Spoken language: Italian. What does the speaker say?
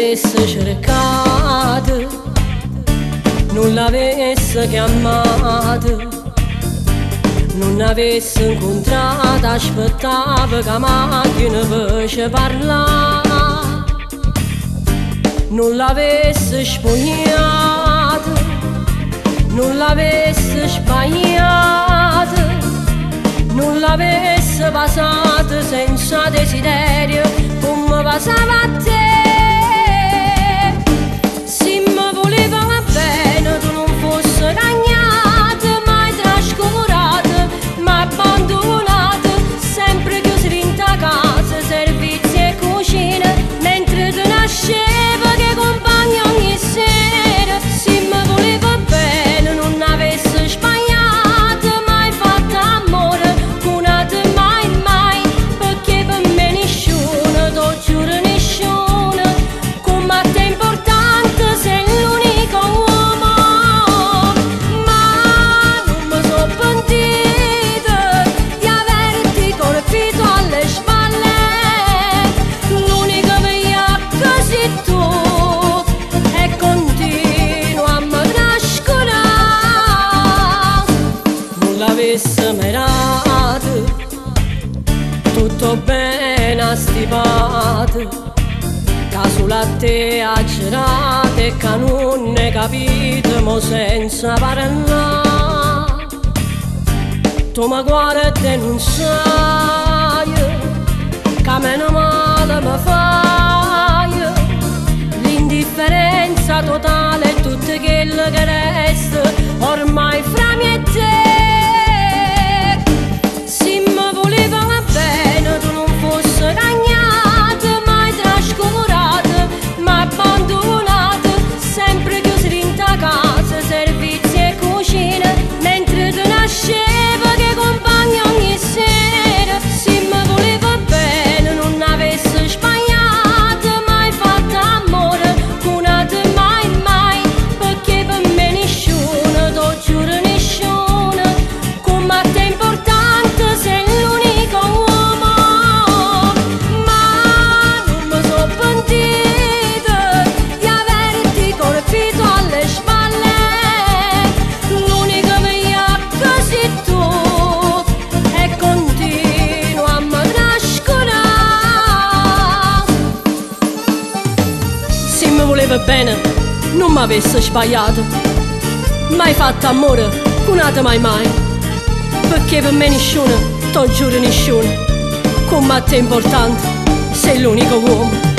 l'avesse cercato, non l'avesse chiamato, non l'avesse incontrata, aspettava che la macchina fece parlare, non l'avesse spogliato, non l'avesse sbagliato, non l'avesse passato senza desiderio come passava a te. Se mi voleva bene tu non fossi cagnata, mai trascurata, mai abbandonata, sempre chiusa in ta casa, servizi e cucina, mentre tu nasceva che compagni ogni sera. Se mi voleva bene non avesse sbagliato, mai fatto amore con te, mai mai, perché per me nessuno, t'ho giuro nessuno, come te è importante, sei l'unico uomo. Ma non mi so pentita di averti colpito alle spalle, l'unica mia che sei tu, e continuo a me trascurare. Non l'avesse merato, tutto bene stipato, che solo a te ha girato e che non ne capito, mo senza parlare. Tu mi guardi e non sai che meno male mi fai, l'indifferenza totale è tutto quello che resta ormai fra me e te. Se mi voleva bene tu non fossi cagnata, mai trascurata, mai abbandonata, sempre chiusa in ta casa, servizi e cucina, mentre tu nasceva che compagni ogni sera. Se mi voleva bene non avesse sbagliato, mai fatto amore con te, mai mai, perché per me nessuno, t'ho giuro nessuno, come te è importante, sei l'unico uomo. Ma non mi so pentita di averti colpito alle spalle, l'unica mia che sei tu, e continuo a me trascurare. Se mi voleva bene non mi avesse sbagliato, mai fatto amore con te, mai mai, perché per me nessuno, t'ho giuro nessuno, come te è importante, sei l'unico uomo.